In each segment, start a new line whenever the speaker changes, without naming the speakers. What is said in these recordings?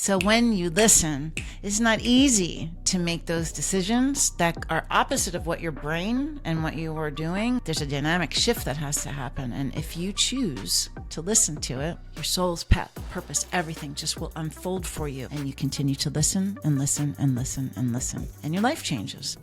So when you listen, it's not easy to make those decisions that are opposite of what your brain and what you are doing. There's a dynamic shift that has to happen. And if you choose to listen to it, your soul's path, purpose, everything just will unfold for you. And you continue to listen and listen and listen and listen. And your life changes.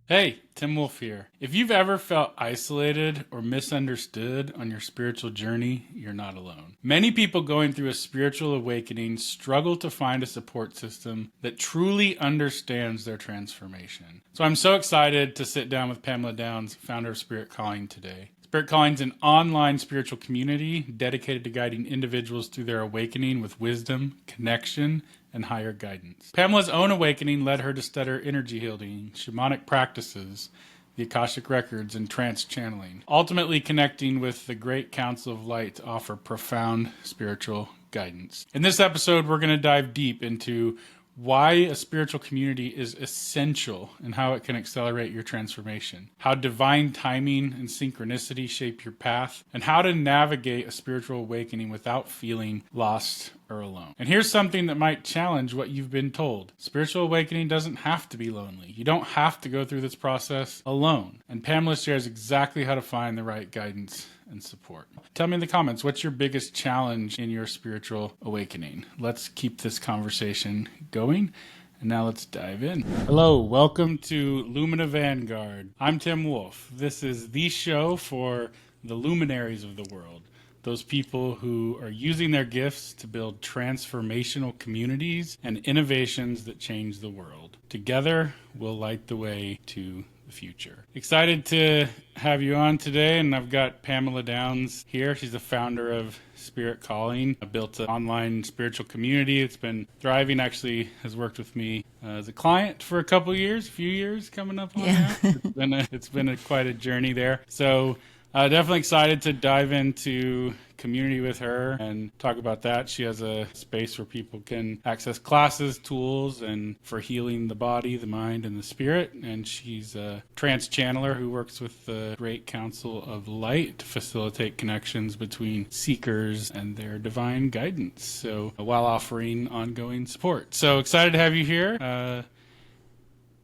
Hey, Tim Wolf here. If you've ever felt isolated or misunderstood on your spiritual journey, you're not alone. Many people going through a spiritual awakening struggle to find a support system that truly understands their transformation. So I'm so excited to sit down with Pamela Downs, founder of Spirit Calling, today. Spirit Calling is an online spiritual community dedicated to guiding individuals through their awakening with wisdom, connection, and higher guidance. Pamela's own awakening led her to study energy healing, shamanic practices, the Akashic Records, and trance channeling, ultimately connecting with the Great Council of Light to offer profound spiritual guidance. In this episode, we're going to dive deep into why a spiritual community is essential and how it can accelerate your transformation, how divine timing and synchronicity shape your path, and how to navigate a spiritual awakening without feeling lost or alone. And here's something that might challenge what you've been told. Spiritual awakening doesn't have to be lonely. You don't have to go through this process alone. And Pamela shares exactly how to find the right guidance and support. Tell me in the comments, what's your biggest challenge in your spiritual awakening? Let's keep this conversation going. And now let's dive in. Hello, welcome to Lumina Vanguard. I'm Tim Wolf. This is the show for the luminaries of the world. Those people who are using their gifts to build transformational communities and innovations that change the world. Together, we'll light the way to the future. Excited to have you on today, and I've got Pamela Downs here. She's the founder of Spirit Calling. I built an online spiritual community. It's been thriving, actually has worked with me as a client for a few years coming up on now. It's been quite a journey there. So definitely excited to dive into community with her and talk about that. She has a space where people can access classes, tools, and for healing the body, the mind, and the spirit. And she's a trance channeler who works with the Great Council of Light to facilitate connections between seekers and their divine guidance, so while offering ongoing support. So excited to have you here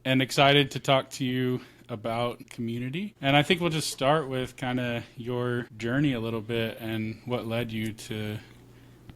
and excited to talk to you about community. And I think we'll just start with kind of your journey a little bit and what led you to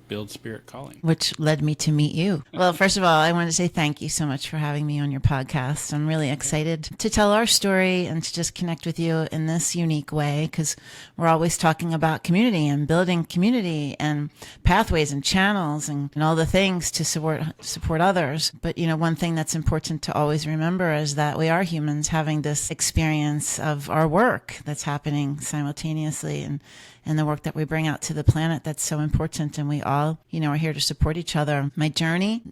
build Spirit Calling.
Which led me to meet you. Well, first of all, I want to say thank you so much for having me on your podcast. I'm really excited to tell our story and to just connect with you in this unique way, because we're always talking about community and building community and pathways and channels and all the things to support others. But, one thing that's important to always remember is that we are humans having this experience of our work that's happening simultaneously, and the work that we bring out to the planet that's so important. And we all, are here to support each other. My journey,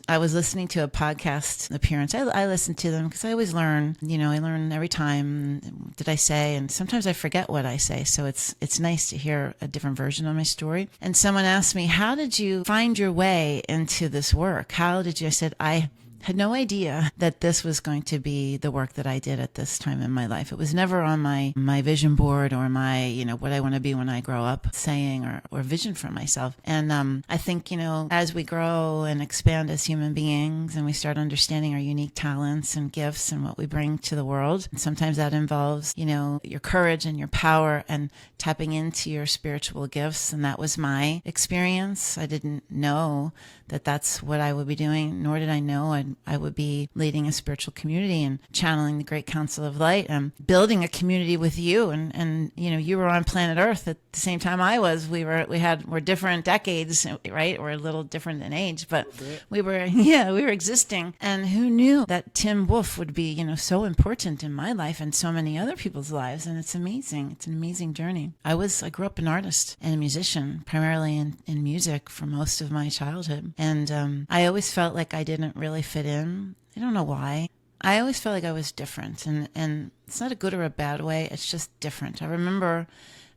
I was listening to a podcast appearance. I listen to them because I always learn, I learn every time. Did I say? And sometimes I forget what I say. So it's nice to hear a different version of my story. And someone asked me, how did you find your way into this work? How did you? I said, I had no idea that this was going to be the work that I did at this time in my life. It was never on my vision board or my, what I want to be when I grow up saying or vision for myself. And I think, as we grow and expand as human beings and we start understanding our unique talents and gifts and what we bring to the world, and sometimes that involves, your courage and your power and tapping into your spiritual gifts. And that was my experience. I didn't know that that's what I would be doing, nor did I know I would be leading a spiritual community and channeling the Great Council of Light and building a community with you. And you were on planet Earth at the same time I was. We're different decades, right? We're a little different in age, but we were existing. And who knew that Tim Wolf would be, so important in my life and so many other people's lives. And it's amazing. It's an amazing journey. I grew up an artist and a musician, primarily in music for most of my childhood. And I always felt like I didn't really fit in. I don't know why. I always felt like I was different, and it's not a good or a bad way. It's just different. I remember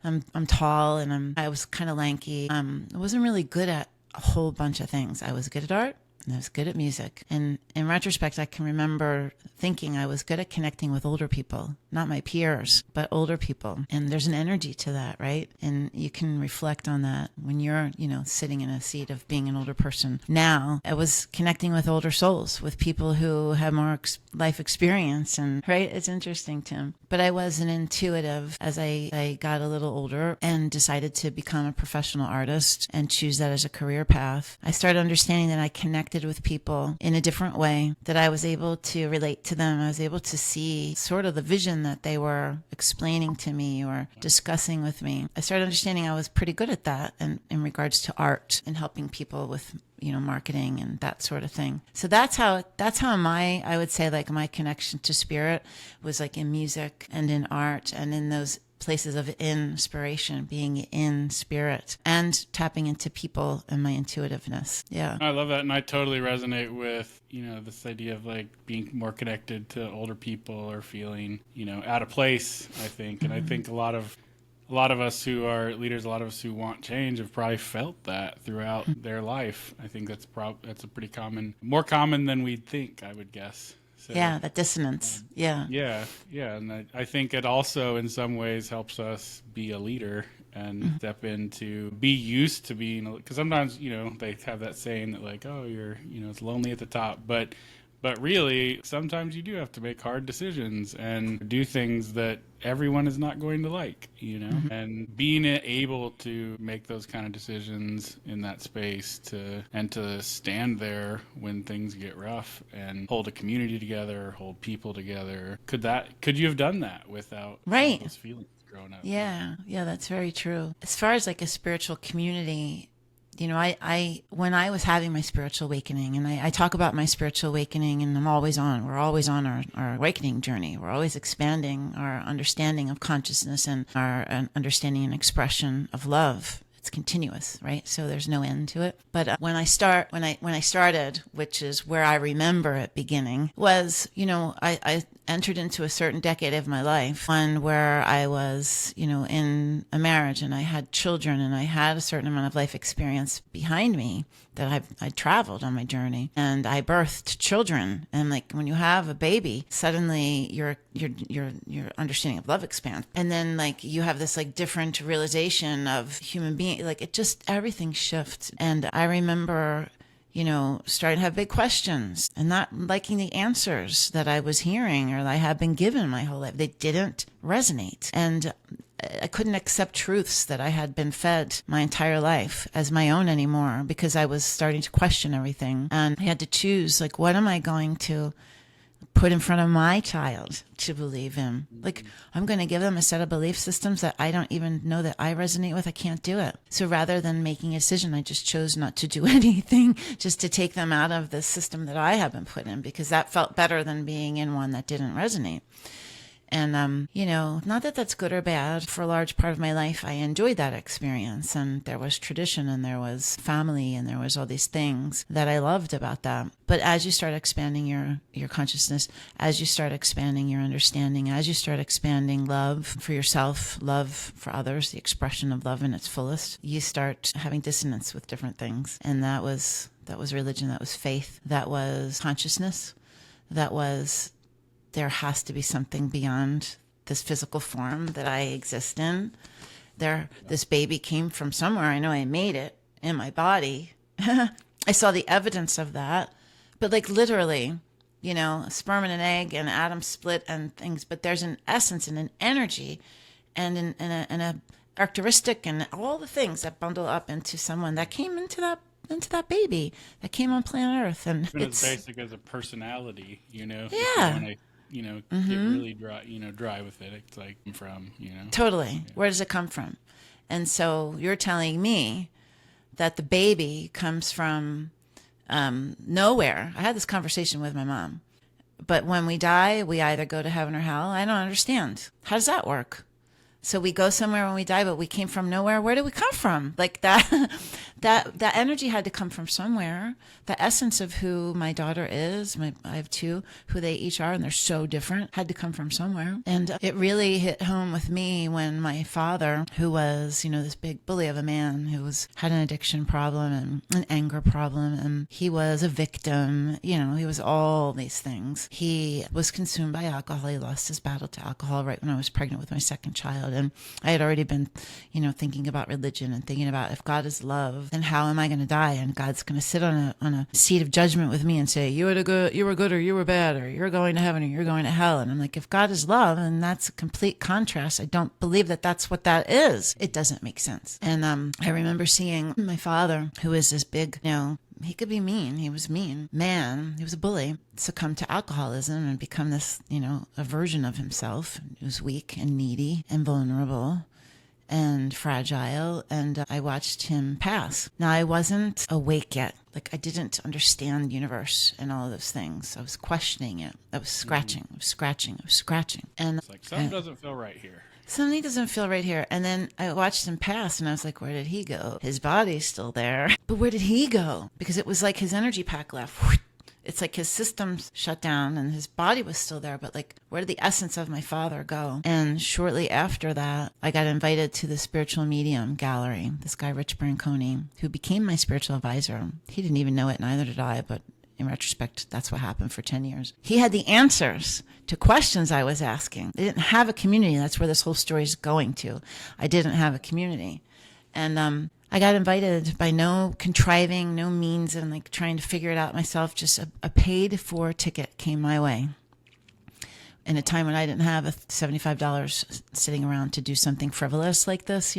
I'm tall and I was kind of lanky. I wasn't really good at a whole bunch of things. I was good at art and I was good at music. And in retrospect, I can remember thinking I was good at connecting with older people. not my peers, but older people. And there's an energy to that, right? And you can reflect on that when you're, sitting in a seat of being an older person. Now, I was connecting with older souls, with people who have more life experience. And, right, it's interesting, Tim. But I was an intuitive as I got a little older and decided to become a professional artist and choose that as a career path. I started understanding that I connected with people in a different way, that I was able to relate to them. I was able to see sort of the vision that they were explaining to me or discussing with me. I started understanding I was pretty good at that in regards to art and helping people with marketing and that sort of thing. So that's how I would say like my connection to spirit was like in music and in art and in those places of inspiration, being in spirit and tapping into people and my intuitiveness. Yeah.
I love that. And I totally resonate with, this idea of like being more connected to older people or feeling, out of place, I think. And I think a lot of us who are leaders, a lot of us who want change have probably felt that throughout their life. I think that's a pretty more common than we'd think, I would guess. So,
yeah, that dissonance. Yeah.
Yeah. And I think it also in some ways helps us be a leader and step into, be used to being, because sometimes, they have that saying that like, oh, you're, it's lonely at the top, but really, sometimes you do have to make hard decisions and do things that everyone is not going to like, and being able to make those kind of decisions in that space to stand there when things get rough and hold a community together, hold people together. Could you have done that without those feelings growing up?
Yeah, that's very true. As far as like a spiritual community, I when I was having my spiritual awakening, and I talk about my spiritual awakening, and we're always on our awakening journey. We're always expanding our understanding of consciousness and our understanding and expression of love. It's continuous, right? So there's no end to it. But when I started, which is where I remember it beginning, was, I entered into a certain decade of my life, one where I was, in a marriage and I had children and I had a certain amount of life experience behind me that I traveled on my journey, and I birthed children. And like when you have a baby, suddenly your understanding of love expands, and then like you have this like different realization of human being. Like it just everything shifts. And I remember starting to have big questions and not liking the answers that I was hearing or that I had been given my whole life. They didn't resonate. And I couldn't accept truths that I had been fed my entire life as my own anymore, because I was starting to question everything. And I had to choose, like, what am I going to put in front of my child to believe in? Like, I'm going to give them a set of belief systems that I don't even know that I resonate with. I can't do it. So rather than making a decision, I just chose not to do anything, just to take them out of the system that I have been put in, because that felt better than being in one that didn't resonate. And, not that that's good or bad. For a large part of my life, I enjoyed that experience. And there was tradition and there was family and there was all these things that I loved about that. But as you start expanding your consciousness, as you start expanding your understanding, as you start expanding love for yourself, love for others, the expression of love in its fullest, you start having dissonance with different things. And that was religion, that was faith, that was consciousness, that was, there has to be something beyond this physical form that I exist in. This baby came from somewhere. I know I made it in my body. I saw the evidence of that. But like literally, a sperm and an egg and an atom split and things. But there's an essence and an energy and a characteristic and all the things that bundle up into someone that came into that baby that came on planet Earth. And
it's as basic as a personality,
Yeah.
Get really dry with it. It's like
Totally.
Yeah.
Where does it come from? And so you're telling me that the baby comes from nowhere. I had this conversation with my mom. But when we die, we either go to heaven or hell. I don't understand. How does that work? So we go somewhere when we die, but we came from nowhere. Where did we come from? Like that, that energy had to come from somewhere. The essence of who my daughter is, I have two, who they each are, and they're so different, had to come from somewhere. And it really hit home with me when my father, who was, this big bully of a man who had an addiction problem and an anger problem, and he was a victim, he was all these things. He was consumed by alcohol. He lost his battle to alcohol right when I was pregnant with my second child. And I had already been, thinking about religion and thinking about, if God is love, then how am I going to die? And God's going to sit on a seat of judgment with me and say, you were good or you were bad, or you're going to heaven or you're going to hell. And I'm like, if God is love, and that's a complete contrast. I don't believe that that's what that is. It doesn't make sense. And I remember seeing my father, who is this big, he could be mean. He was mean. Man, he was a bully. Succumb to alcoholism and become this, a version of himself. He was weak and needy and vulnerable and fragile. And I watched him pass. Now, I wasn't awake yet. Like, I didn't understand the universe and all of those things. I was questioning it. I was scratching. I was scratching. And
it's like, something doesn't feel right here.
Something doesn't feel right here. And then I watched him pass and I was like, where did he go? His body's still there. But where did he go? Because it was like his energy pack left. It's like his systems shut down and his body was still there. But like, where did the essence of my father go? And shortly after that, I got invited to the spiritual medium gallery. This guy, Rich Branconi, who became my spiritual advisor. He didn't even know it, neither did I, but in retrospect, that's what happened for 10 years. He had the answers to questions I was asking. They didn't have a community. That's where this whole story is going to. I didn't have a community. And I got invited by no contriving, no means, and like trying to figure it out myself. Just a paid for ticket came my way. In a time when I didn't have $75 sitting around to do something frivolous like this,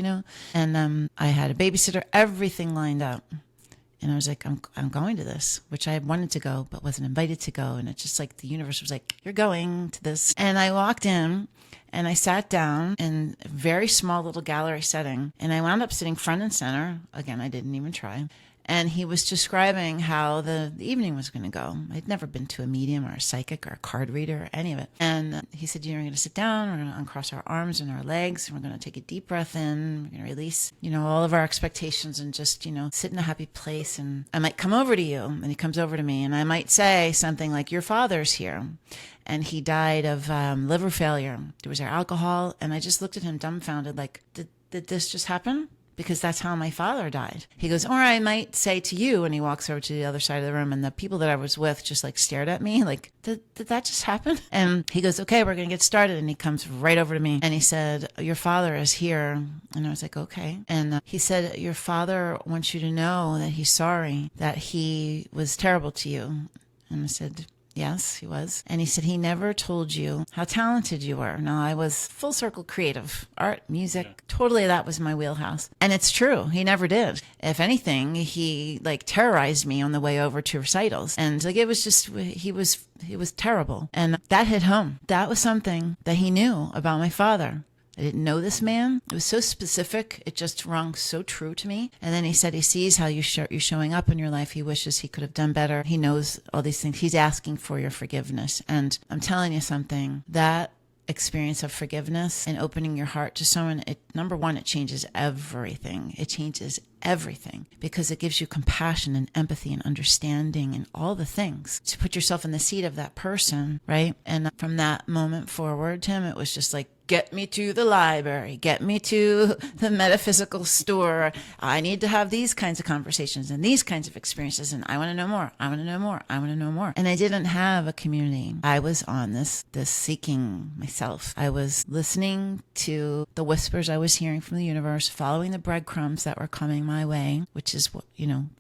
And I had a babysitter, everything lined up. And I was like, I'm going to this, which I wanted to go, but wasn't invited to go. And it's just like the universe was like, you're going to this. And I walked in and I sat down in a very small little gallery setting. And I wound up sitting front and center. Again, I didn't even try. And he was describing how the evening was going to go. I'd never been to a medium or a psychic or a card reader or any of it. And he said, you're going to sit down, we're going to uncross our arms and our legs, and we're going to take a deep breath in, we're going to release, all of our expectations and just, sit in a happy place. And I might come over to you. And he comes over to me and I might say something like, your father's here. And he died of liver failure. There was alcohol. And I just looked at him dumbfounded, like, did this just happen? Because that's how my father died. He goes, or I might say to you, and he walks over to the other side of the room, and the people that I was with just like stared at me like, did that just happen? And he goes, okay, we're going to get started. And he comes right over to me and he said, your father is here. And I was like, okay. And he said, your father wants you to know that he's sorry, that he was terrible to you. And I said, yes, he was. And he said he never told you how talented you were. Now, I was full circle creative, art, music, totally that was my wheelhouse. And it's true. He never did. If anything, he like terrorized me on the way over to recitals. And like it was just, he was terrible. And that hit home. That was something that he knew about my father. I didn't know this man. It was so specific. It just rung so true to me. And then he said he sees how you're showing up in your life. He wishes he could have done better. He knows all these things. He's asking for your forgiveness. And I'm telling you something, that experience of forgiveness and opening your heart to someone, number one, it changes everything. It changes everything because it gives you compassion and empathy and understanding and all the things to put yourself in the seat of that person, right? And from that moment forward, Tim, it was just like, get me to the library, get me to the metaphysical store. I need to have these kinds of conversations and these kinds of experiences. And I want to know more. I want to know more. I want to know more. And I didn't have a community. I was on this seeking myself. I was listening to the whispers I was hearing from the universe, following the breadcrumbs that were coming my way, which is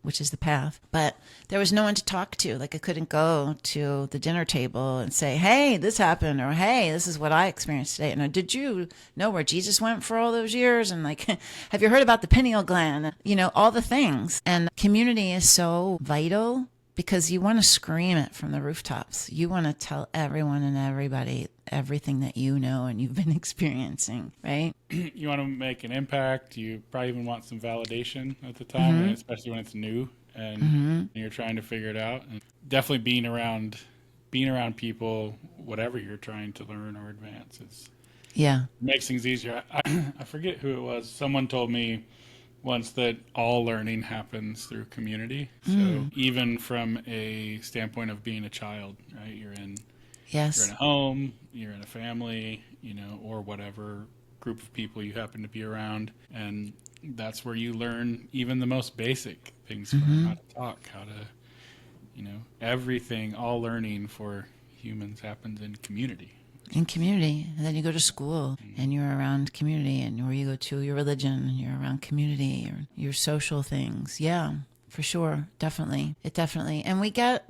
which is the path. But there was no one to talk to. Like I couldn't go to the dinner table and say, hey, this happened, or hey, this is what I experienced today. And did you know where Jesus went for all those years? And like, have you heard about the pineal gland? All the things. And community is so vital because you want to scream it from the rooftops. You want to tell everyone and everybody everything that you know and you've been experiencing, right?
You want to make an impact. You probably even want some validation at the time, and especially when it's new and you're trying to figure it out. And definitely being around people, whatever you're trying to learn or advance, it makes things easier. I forget who it was. Someone told me once that all learning happens through community. So even from a standpoint of being a child, right? You're in
Yes.
a home, you're in a family, or whatever group of people you happen to be around, and that's where you learn even the most basic things from how to talk, how to, everything, all learning for humans happens in community.
In community. And then you go to school and you're around community, and where you go to your religion and you're around community or your social things. Yeah, for sure. Definitely. It definitely. And we get,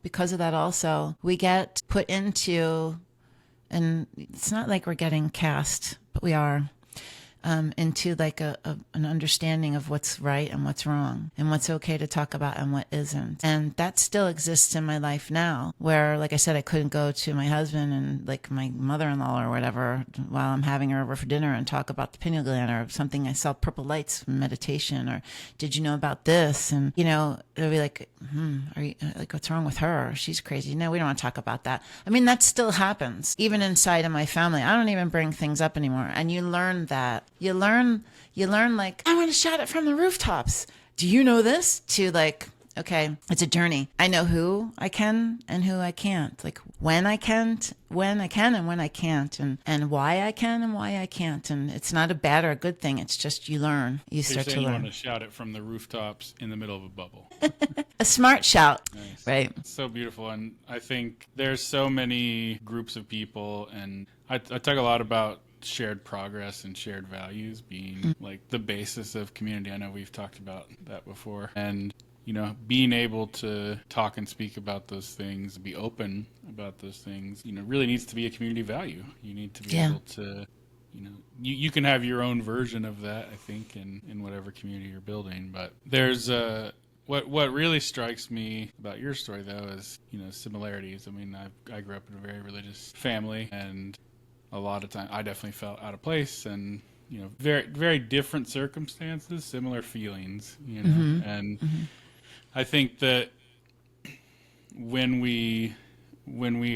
because of that also, we get put into, and it's not like we're getting cast, but we are. Into like an understanding of what's right and what's wrong and what's okay to talk about and what isn't. And that still exists in my life now, where, like I said, I couldn't go to my husband and like my mother-in-law or whatever while I'm having her over for dinner and talk about the pineal gland or something. I saw purple lights in meditation, or did you know about this? And, they'll be like, are you like, what's wrong with her? She's crazy. No, we don't want to talk about that. I mean, that still happens even inside of my family. I don't even bring things up anymore. And you learn that. You learn like, I want to shout it from the rooftops. Do you know this? To like, okay, it's a journey. I know who I can and who I can't. Like when I can and when I can't, and why I can and why I can't. And it's not a bad or a good thing. It's just you learn. You start to
You
learn.
want to shout it from the rooftops in the middle of a bubble.
A smart shout.
Nice.
Right.
It's so beautiful. And I think there's so many groups of people, and I talk a lot about shared progress and shared values being like the basis of community. I know we've talked about that before. And, being able to talk and speak about those things, be open about those things, really needs to be a community value. You need to be able to, you can have your own version of that, I think, in whatever community you're building. But there's what really strikes me about your story, though, is, similarities. I mean, I grew up in a very religious family, and a lot of time I definitely felt out of place, and very, very different circumstances, similar feelings, and I think that when we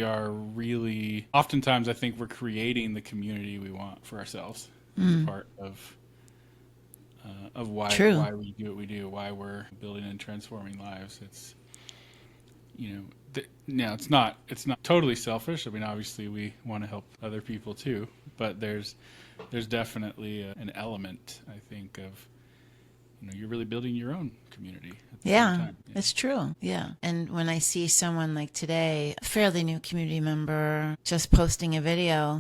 are really, oftentimes I think we're creating the community we want for ourselves as a part of why we do what we do, why we're building and transforming lives. It's it's not totally selfish. I mean, obviously we want to help other people too, but there's definitely an element, I think, of you're really building your own community at the same time. Yeah,
it's true. Yeah. And when I see someone like today, a fairly new community member, just posting a video,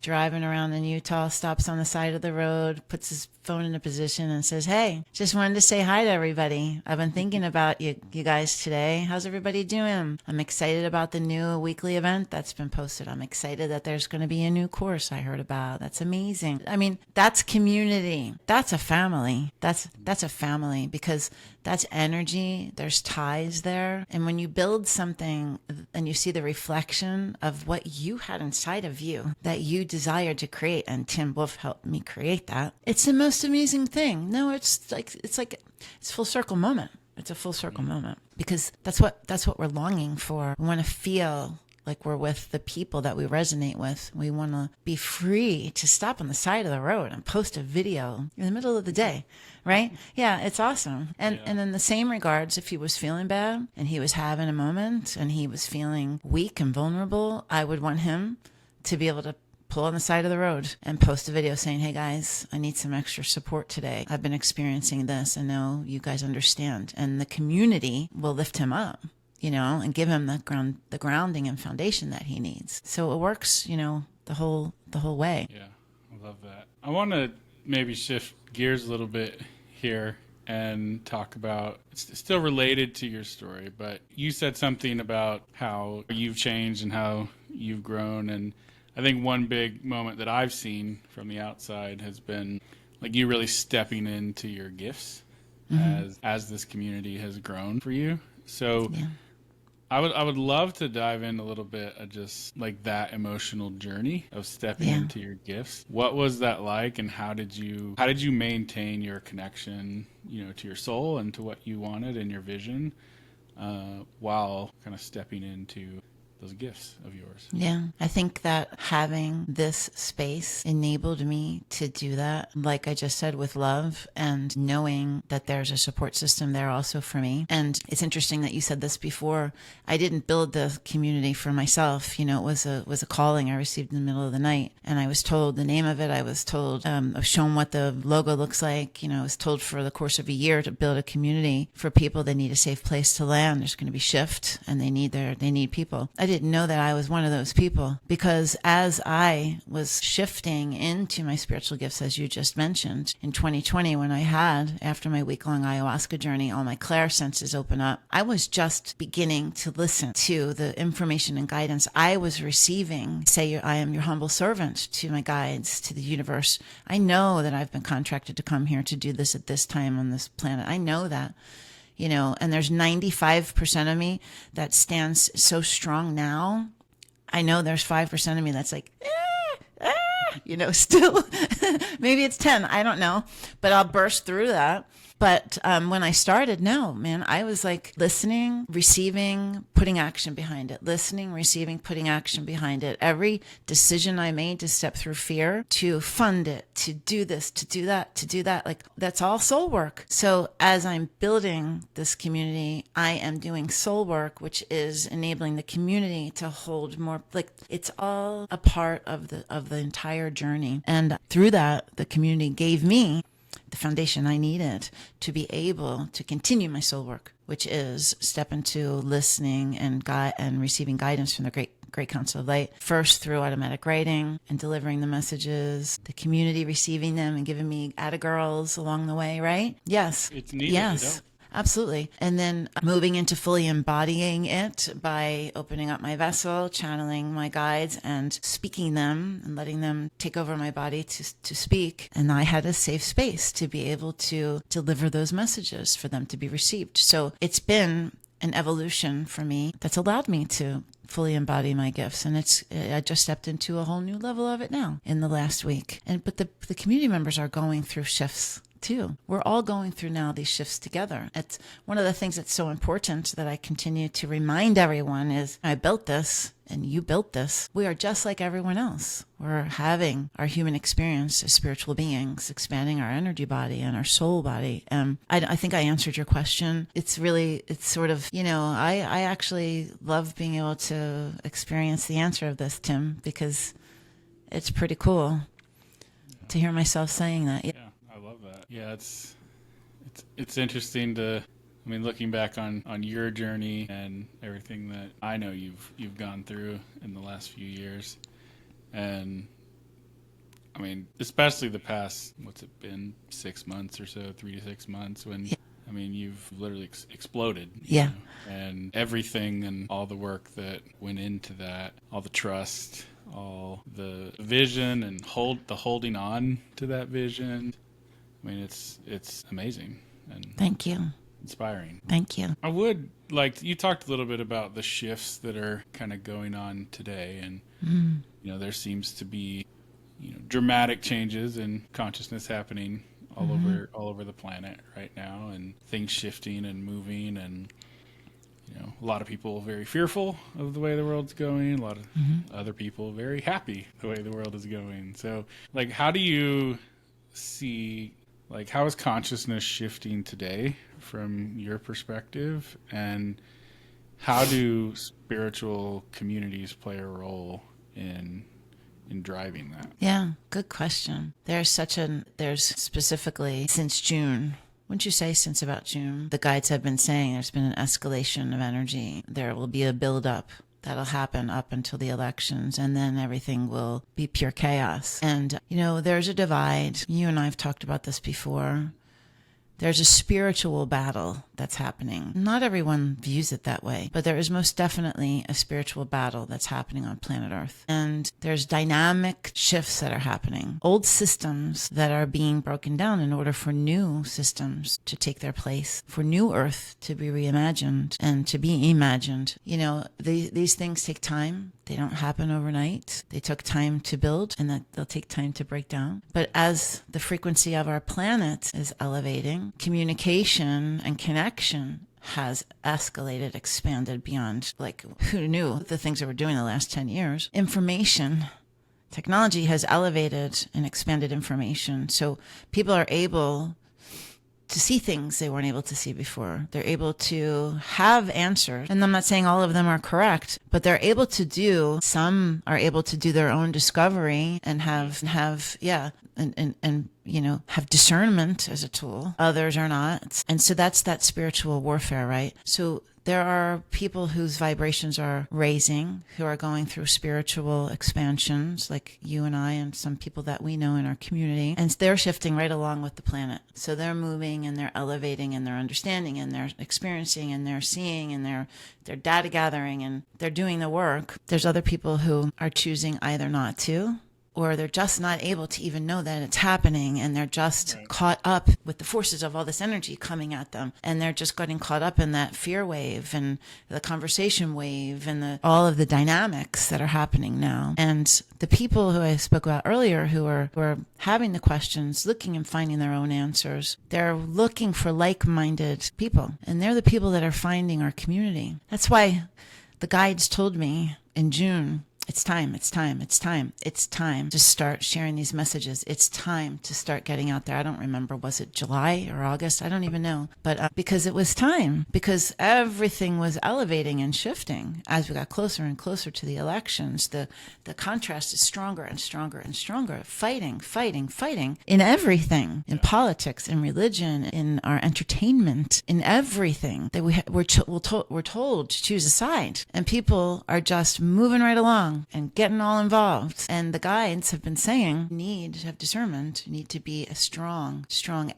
driving around in Utah, stops on the side of the road, puts his phone in a position and says, hey, just wanted to say hi to everybody. I've been thinking about you guys today. How's everybody doing? I'm excited about the new weekly event that's been posted. I'm excited that there's going to be a new course I heard about. That's amazing. I mean, that's community. That's a family. That's a family, because that's energy. There's ties there. And when you build something and you see the reflection of what you had inside of you that you desired to create, and Tim Wolf helped me create that, it's the most amazing thing. No, it's full circle moment. It's a full circle moment, because that's what we're longing for. We want to feel like we're with the people that we resonate with. We want to be free to stop on the side of the road and post a video in the middle of the day, right? Yeah, it's awesome. And in the same regards, if he was feeling bad and he was having a moment and he was feeling weak and vulnerable, I would want him to be able to pull on the side of the road and post a video saying, hey guys, I need some extra support today. I've been experiencing this. I know you guys understand. And the community will lift him up, and give him the grounding and foundation that he needs. So it works, the whole way.
Yeah, I love that. I want to maybe shift gears a little bit here and talk about, it's still related to your story, but you said something about how you've changed and how you've grown. And I think one big moment that I've seen from the outside has been like you really stepping into your gifts as this community has grown for you. So I would love to dive in a little bit of just like that emotional journey of stepping into your gifts. What was that like, and how did you maintain your connection, to your soul and to what you wanted and your vision, while kind of stepping into those gifts of yours.
Yeah, I think that having this space enabled me to do that, like I just said, with love and knowing that there's a support system there also for me. And it's interesting that you said this before. I didn't build the community for myself. It was a calling I received in the middle of the night, and I was told the name of it. I was told, I was shown what the logo looks like. I was told for the course of a year to build a community for people that need a safe place to land. There's going to be shift, and they need people. I didn't know that I was one of those people, because as I was shifting into my spiritual gifts, as you just mentioned, in 2020, when I had, after my week-long ayahuasca journey, all my clair senses open up, I was just beginning to listen to the information and guidance I was receiving. Say, I am your humble servant to my guides, to the universe. I know that I've been contracted to come here to do this at this time on this planet. I know that. And there's 95% of me that stands so strong now. I know there's 5% of me that's like, still, maybe it's 10, I don't know, but I'll burst through that. But when I started, no, man, I was like listening, receiving, putting action behind it. Listening, receiving, putting action behind it. Every decision I made to step through fear, to fund it, to do this, to do that, like that's all soul work. So as I'm building this community, I am doing soul work, which is enabling the community to hold more, like it's all a part of the entire journey. And through that, the community gave me the foundation I needed to be able to continue my soul work, which is step into listening and receiving guidance from the Great Council of Light, first through automatic writing and delivering the messages, the community receiving them and giving me girls along the way, right? Yes.
It's needed.
Yes. Absolutely. And then moving into fully embodying it by opening up my vessel, channeling my guides and speaking them and letting them take over my body to speak. And I had a safe space to be able to deliver those messages for them to be received. So it's been an evolution for me that's allowed me to fully embody my gifts. And I just stepped into a whole new level of it now in the last week. But the community members are going through shifts too. We're all going through now these shifts together. It's one of the things that's so important that I continue to remind everyone is I built this and you built this. We are just like everyone else. We're having our human experience as spiritual beings, expanding our energy body and our soul body. I think I answered your question. It's sort of, I actually love being able to experience the answer of this, Tim, because it's pretty cool to hear myself saying that.
Yeah. I love that. Yeah, it's interesting to, looking back on your journey and everything that I know you've gone through in the last few years, and especially the past, what's it been, 6 months or so, 3 to 6 months, when you've literally exploded.
Yeah.
And everything and all the work that went into that, all the trust, all the vision and holding on to that vision. It's amazing and
thank you.
Inspiring.
Thank you.
I would like, you talked a little bit about the shifts that are kind of going on today, and there seems to be dramatic changes in consciousness happening all over the planet right now, and things shifting and moving, and a lot of people very fearful of the way the world's going, a lot of other people very happy the way the world is going. So how do you see, how is consciousness shifting today from your perspective, and how do spiritual communities play a role in driving that?
Yeah, good question. There's specifically since June, wouldn't you say since about June, the guides have been saying there's been an escalation of energy. There will be a buildup that'll happen up until the elections, and then everything will be pure chaos. And, there's a divide. You and I have talked about this before. There's a spiritual battle that's happening. Not everyone views it that way, but there is most definitely a spiritual battle that's happening on planet Earth. And there's dynamic shifts that are happening. Old systems that are being broken down in order for new systems to take their place, for new Earth to be reimagined and to be imagined. These things take time. They don't happen overnight. They took time to build, and that they'll take time to break down. But as the frequency of our planet is elevating, communication and connection has escalated, expanded beyond, like, who knew the things that we're doing the last 10 years. Information technology has elevated and expanded information. So people are able to see things they weren't able to see before. They're able to have answers. And I'm not saying all of them are correct, but they're able to do, some are able to do their own discovery and have have discernment as a tool. Others are not. And so that's that spiritual warfare, right? So there are people whose vibrations are raising, who are going through spiritual expansions, like you and I and some people that we know in our community. And they're shifting right along with the planet. So they're moving and they're elevating and they're understanding and they're experiencing and they're seeing and they're data gathering and they're doing the work. There's other people who are choosing either not to, or they're just not able to even know that it's happening, and they're just caught up with the forces of all this energy coming at them, and they're just getting caught up in that fear wave and the conversation wave and all of the dynamics that are happening now. And the people who I spoke about earlier who are having the questions, looking and finding their own answers, they're looking for like-minded people, and they're the people that are finding our community. That's why the guides told me in June, it's time to start sharing these messages. It's time to start getting out there. I don't remember, was it July or August? I don't even know. But because it was time, because everything was elevating and shifting as we got closer and closer to the elections. The contrast is stronger and stronger and stronger. Fighting in everything, in politics, in religion, in our entertainment, in everything that we're told to choose a side. And people are just moving right along and getting all involved. And the guides have been saying, you need to have discernment. You need to be a strong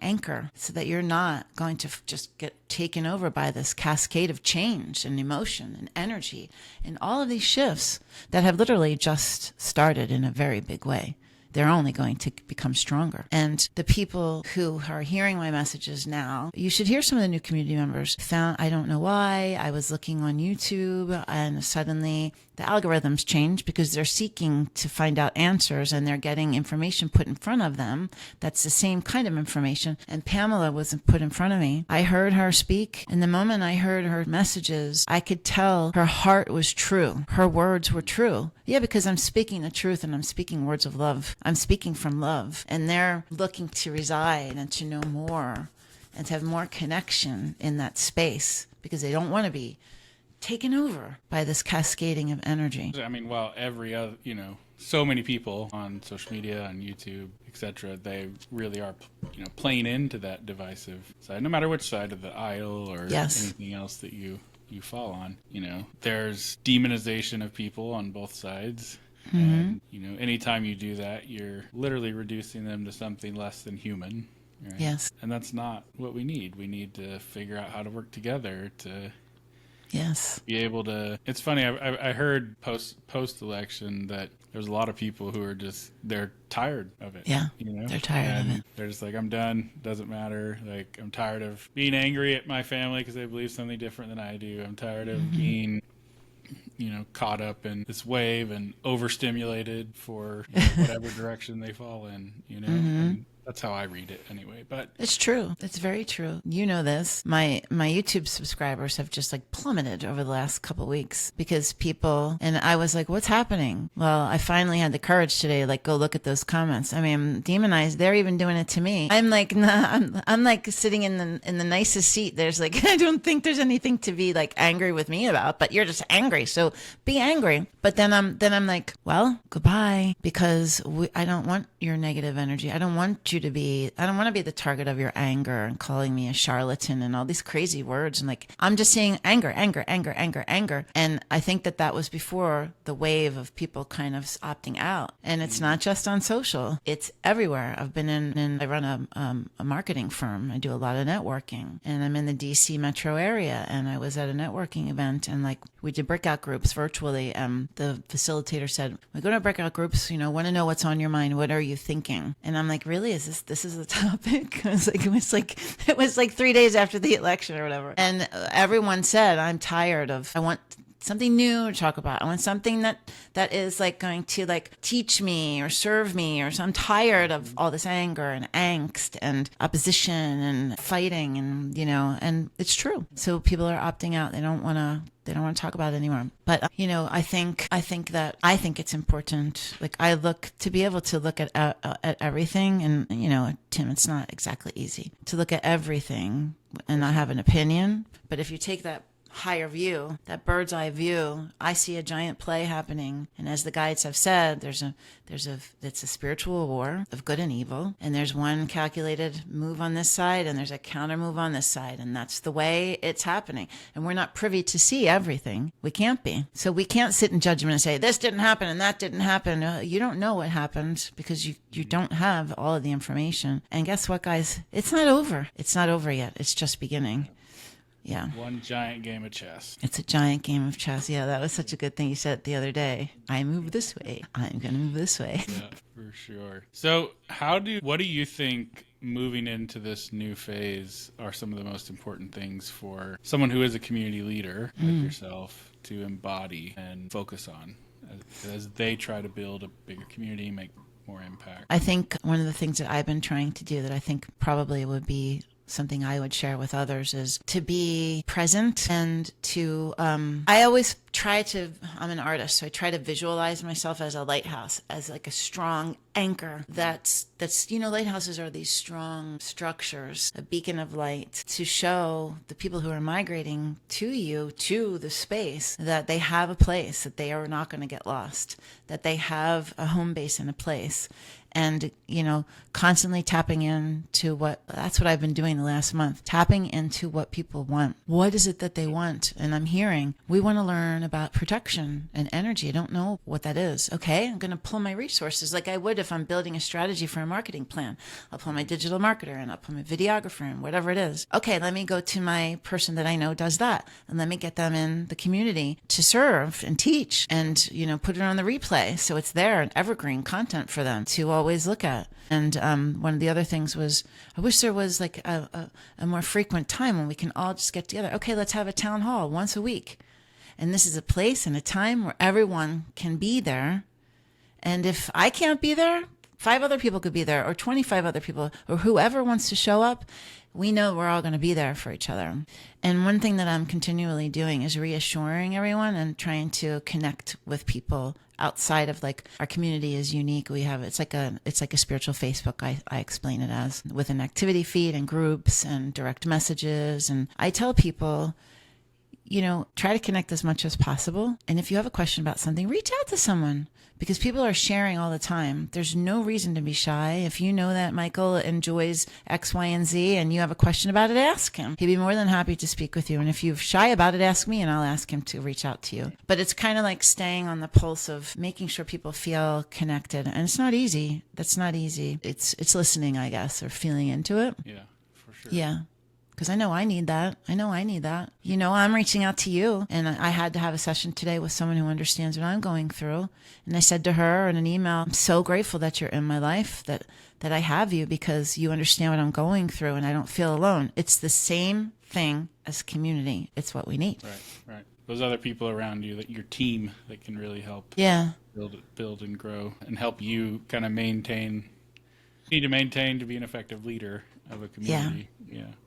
anchor so that you're not going to just get taken over by this cascade of change and emotion and energy and all of these shifts that have literally just started in a very big way. They're only going to become stronger. And the people who are hearing my messages now, you should hear some of the new community members. I don't know why, I was looking on YouTube and suddenly the algorithms change because they're seeking to find out answers and they're getting information put in front of them that's the same kind of information. And Pamela was put in front of me. I heard her speak, and the moment I heard her messages, I could tell her heart was true. Her words were true. Yeah, because I'm speaking the truth and I'm speaking words of love. I'm speaking from love, and they're looking to reside and to know more and to have more connection in that space because they don't want to be taken over by this cascading of energy.
I mean, well, every other, so many people on social media, on YouTube, etc., they really are, playing into that divisive side, no matter which side of the aisle or anything else that you fall on. There's demonization of people on both sides. Mm-hmm. And, anytime you do that, you're literally reducing them to something less than human. Right?
Yes.
And that's not what we need. We need to figure out how to work together to be able to. It's funny, I heard post-election that there's a lot of people who are they're tired of it.
Yeah, they're tired of it.
They're just like, I'm done. Doesn't matter. Like, I'm tired of being angry at my family because they believe something different than I do. I'm tired of being caught up in this wave and overstimulated for whatever direction they fall in, And that's how I read it anyway. But
it's true. It's very true. You know this. My YouTube subscribers have just plummeted over the last couple of weeks because and I was like, what's happening? Well, I finally had the courage today, go look at those comments. I mean, I'm demonized. They're even doing it to me. I'm like, nah, I'm sitting in the nicest seat. There's I don't think there's anything to be angry with me about, but you're just angry. So be angry. But then I'm like, well, goodbye, because I don't want your negative energy. I don't want to be the target of your anger and calling me a charlatan and all these crazy words. And I'm just saying anger. And I think that was before the wave of people kind of opting out. And it's not just on social, it's everywhere. I've been I run a marketing firm. I do a lot of networking, and I'm in the DC metro area, and I was at a networking event, and we did breakout groups virtually. The facilitator said, we go to breakout groups, want to know what's on your mind. What are you thinking? And I'm like, really? This is the topic? It was 3 days after the election or whatever. And everyone said, I want something new to talk about. I want something that is like going to like teach me or serve me, or so I'm tired of all this anger and angst and opposition and fighting, and and it's true. So people are opting out. They don't want to talk about it anymore. But I think it's important. Like I look to be able to look at everything, and Tim, it's not exactly easy to look at everything and not have an opinion. But if you take that higher view, that bird's eye view, I see a giant play happening. And as the guides have said, it's a spiritual war of good and evil. And there's one calculated move on this side, and there's a counter move on this side. And that's the way it's happening. And we're not privy to see everything. We can't be. So we can't sit in judgment and say, this didn't happen and that didn't happen. You don't know what happened because you don't have all of the information. And guess what, guys? It's not over. It's not over yet. It's just beginning. Yeah.
One giant game of chess.
It's a giant game of chess. Yeah, that was such a good thing you said the other day. I move this way. I'm going to move this way.
Yeah, for sure. So what do you think moving into this new phase are some of the most important things for someone who is a community leader like yourself to embody and focus on as they try to build a bigger community, make more impact? I
think one of the things that I've been trying to do that I think probably would be something I would share with others is to be present and to, I always I'm an artist, so I try to visualize myself as a lighthouse, as like a strong anchor that's lighthouses are these strong structures, a beacon of light to show the people who are migrating to the space, that they have a place, that they are not going to get lost, that they have a home base and a place. And, constantly tapping into that's what I've been doing the last month, tapping into what people want. What is it that they want? And I'm hearing, we want to learn about protection and energy. I don't know what that is. Okay, I'm going to pull my resources like I would if I'm building a strategy for a marketing plan. I'll pull my digital marketer and I'll pull my videographer and whatever it is. Okay, let me go to my person that I know does that. And let me get them in the community to serve and teach and, put it on the replay. So it's there and evergreen content for them to always look at. And one of the other things was, I wish there was like a more frequent time when we can all just get together. Okay, let's have a town hall once a week. And this is a place and a time where everyone can be there. And if I can't be there, 5 other people could be there, or 25 other people, or whoever wants to show up. We know we're all going to be there for each other. And one thing that I'm continually doing is reassuring everyone and trying to connect with people outside of like our community is unique. We have it's like a spiritual Facebook. I explain it as, with an activity feed and groups and direct messages. And I tell people, try to connect as much as possible. And if you have a question about something, reach out to someone, because people are sharing all the time. There's no reason to be shy. If you know that Michael enjoys X, Y, and Z and you have a question about it, ask him. He'd be more than happy to speak with you. And if you're shy about it, ask me and I'll ask him to reach out to you. But it's kind of like staying on the pulse of making sure people feel connected. And it's not easy. That's not easy. It's listening, I guess, or feeling into it.
Yeah, for sure.
Yeah. Because I know I need that. I'm reaching out to you. And I had to have a session today with someone who understands what I'm going through. And I said to her in an email, I'm so grateful that you're in my life, that I have you, because you understand what I'm going through and I don't feel alone. It's the same thing as community. It's what we need.
Right. Those other people around you, your team that can really help build and grow and help you kind of maintain to be an effective leader of a community.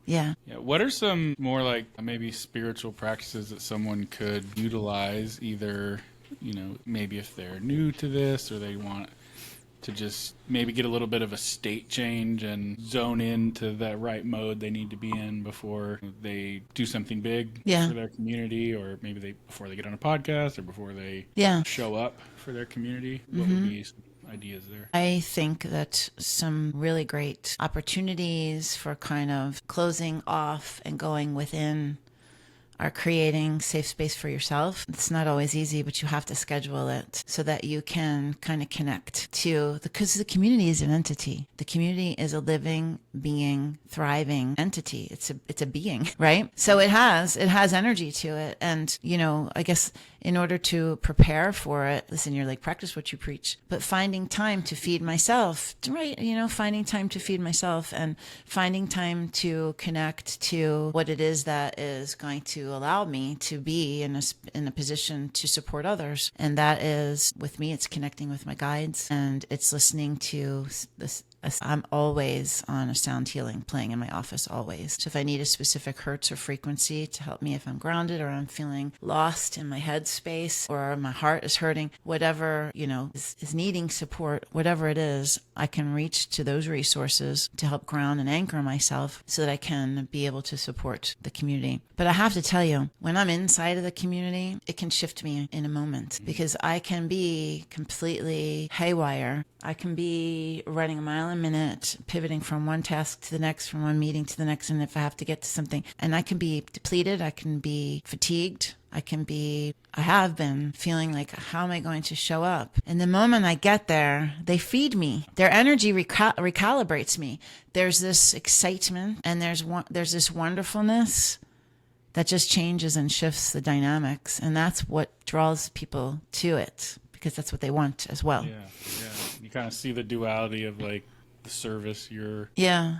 Yeah. What are some more like maybe spiritual practices that someone could utilize, either, maybe if they're new to this or they want to just maybe get a little bit of a state change and zone into that right mode they need to be in before they do something big for their community, or maybe before they get on a podcast or before they show up for their community? What would be some ideas there?
I think that some really great opportunities for kind of closing off and going within are creating safe space for yourself. It's not always easy, but you have to schedule it so that you can kind of connect to, because the community is an entity. The community is a living, being, thriving entity. It's a being, right? So it has energy to it. And, I guess in order to prepare for it, listen, you're like, practice what you preach, but finding time to feed myself, right? Finding time to feed myself and finding time to connect to what it is that is going to allow me to be in a position to support others. And that is, with me, it's connecting with my guides, and it's listening to this. I'm always on a sound healing playing in my office, always. So if I need a specific hertz or frequency to help me if I'm grounded or I'm feeling lost in my head space or my heart is hurting, whatever, is needing support, whatever it is, I can reach to those resources to help ground and anchor myself so that I can be able to support the community. But I have to tell you, when I'm inside of the community, it can shift me in a moment because I can be completely haywire. I can be running a mile a minute, pivoting from one task to the next, from one meeting to the next. And if I have to get to something, and I can be depleted, I can be fatigued, I have been feeling like, how am I going to show up? And the moment I get there, they feed me. Their energy recalibrates me. There's this excitement and there's this wonderfulness that just changes and shifts the dynamics. And that's what draws people to it, because that's what they want as well.
Yeah. You kind of see the duality of like the service you're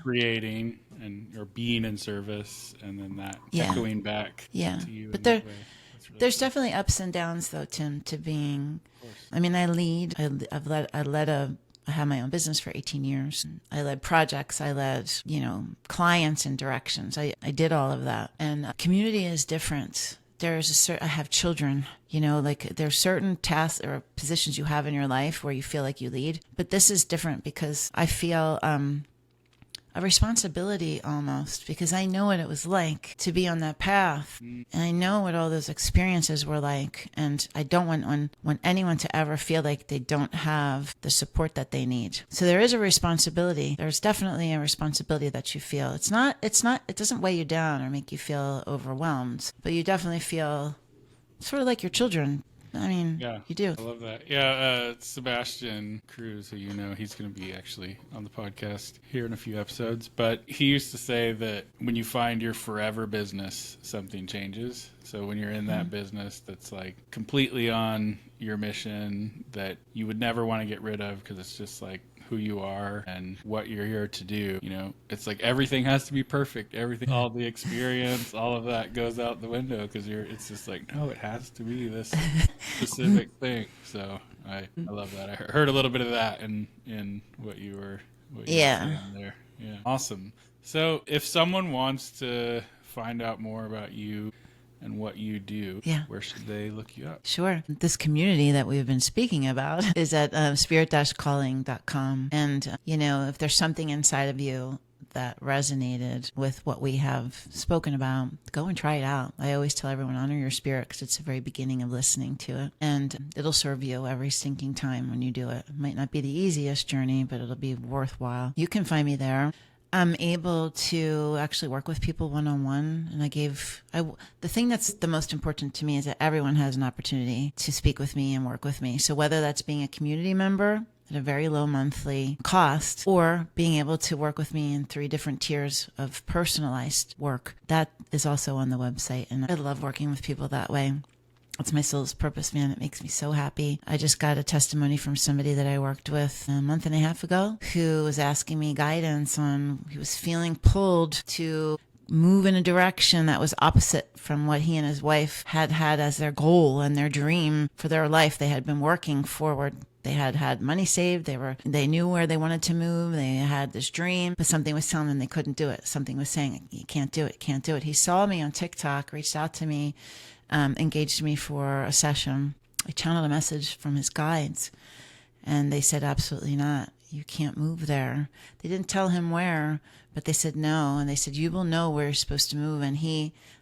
creating and you're being in service, and then that echoing back to you.
But there's
cool.
definitely ups and downs, though, Tim, to being. I mean, I had my own business for 18 years. I led projects. I led, clients and directions. I did all of that. And community is different. I have children, there's certain tasks or positions you have in your life where you feel like you lead. But this is different because I feel a responsibility almost, because I know what it was like to be on that path. And I know what all those experiences were like. And I don't want anyone to ever feel like they don't have the support that they need. So there is a responsibility. There's definitely a responsibility that you feel. It doesn't weigh you down or make you feel overwhelmed, but you definitely feel sort of like your children. I mean, you do.
I love that. Yeah, Sebastian Cruz, who he's going to be actually on the podcast here in a few episodes. But he used to say that when you find your forever business, something changes. So when you're in that business that's like completely on your mission that you would never want to get rid of because it's just like who you are and what you're here to do, it's like everything has to be perfect. Everything, all the experience, all of that goes out the window because it's just like, no, it has to be this specific thing. So I love that. I heard a little bit of that in what you were saying there. Yeah. Awesome. So if someone wants to find out more about you and what you do, where should they look you up?
Sure. This community that we've been speaking about is at spirit-calling.com. And, if there's something inside of you that resonated with what we have spoken about, go and try it out. I always tell everyone, honor your spirit, because it's the very beginning of listening to it. And it'll serve you every sinking time when you do it. It might not be the easiest journey, but it'll be worthwhile. You can find me there. I'm able to actually work with people one-on-one. And the thing that's the most important to me is that everyone has an opportunity to speak with me and work with me. So whether that's being a community member at a very low monthly cost or being able to work with me in 3 different tiers of personalized work, that is also on the website. And I love working with people that way. It's my soul's purpose, man. It makes me so happy. I just got a testimony from somebody that I worked with a month and a half ago who was asking me guidance on, he was feeling pulled to move in a direction that was opposite from what he and his wife had as their goal and their dream for their life. They had been working forward. They had money saved. They knew where they wanted to move. They had this dream, but something was telling them they couldn't do it. Something was saying, you can't do it. He saw me on TikTok, reached out to me, engaged me for a session. I channeled a message from his guides, and they said, absolutely not. You can't move there. They didn't tell him where, but they said no. And they said, you will know where you're supposed to move. And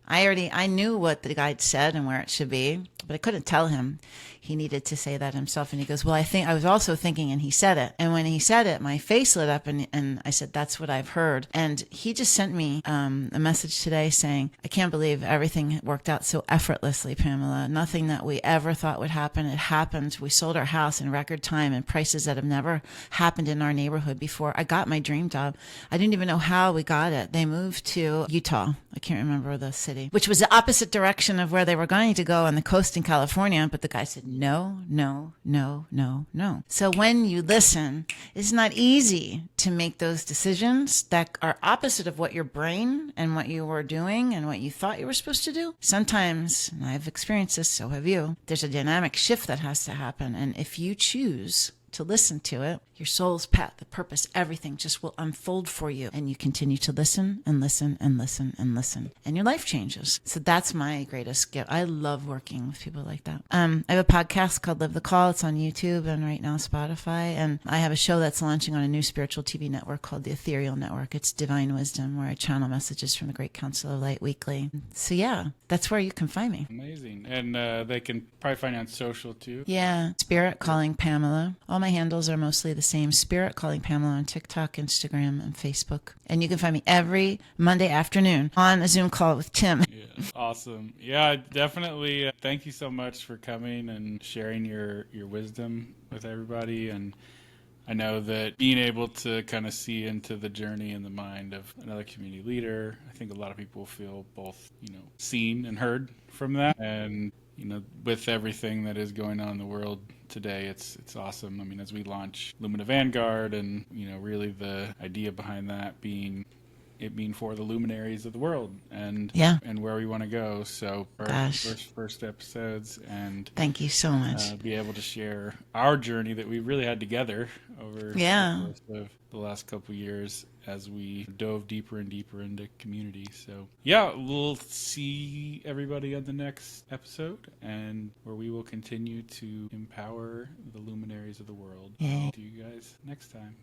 I knew what the guide said and where it should be, but I couldn't tell him. He needed to say that himself. And he goes, well, I was also thinking, and he said it. And when he said it, my face lit up, and I said, that's what I've heard. And he just sent me a message today saying, I can't believe everything worked out so effortlessly, Pamela. Nothing that we ever thought would happen. It happened. We sold our house in record time and prices that have never happened in our neighborhood before. I got my dream job. I didn't even know how we got it. They moved to Utah. I can't remember the city, which was the opposite direction of where they were going to go on the coasting in California, but the guy said, no, no, no, no, no. So when you listen, it's not easy to make those decisions that are opposite of what your brain and what you were doing and what you thought you were supposed to do. Sometimes, and I've experienced this, so have you, there's a dynamic shift that has to happen. And if you choose to listen to it, your soul's path, the purpose, everything just will unfold for you. And you continue to listen and listen and listen and listen. And your life changes. So that's my greatest gift. I love working with people like that. I have a podcast called Live the Call. It's on YouTube and right now Spotify. And I have a show that's launching on a new spiritual TV network called the Ethereal Network. It's Divine Wisdom, where I channel messages from the Great Council of Light weekly. So yeah, that's where you can find me.
Amazing. And they can probably find you on social too.
Yeah. Spirit Calling Pamela. All my handles are mostly the same. Spirit Calling Pamela on TikTok, Instagram, and Facebook. And you can find me every Monday afternoon on a Zoom call with Tim.
Yeah, awesome. Yeah, definitely. Thank you so much for coming and sharing your wisdom with everybody. And I know that being able to kind of see into the journey and the mind of another community leader, I think a lot of people feel both, seen and heard from that. And with everything that is going on in the world today, it's awesome. I mean, as we launch Lumina Vanguard and, really the idea behind that being for the luminaries of the world and where we want to go. So our first episodes, and
thank you so much.
Be able to share our journey that we really had together over the course of the last couple of years as we dove deeper and deeper into community. So yeah, we'll see everybody on the next episode, and where we will continue to empower the luminaries of the world.
Yay.
See you guys next time.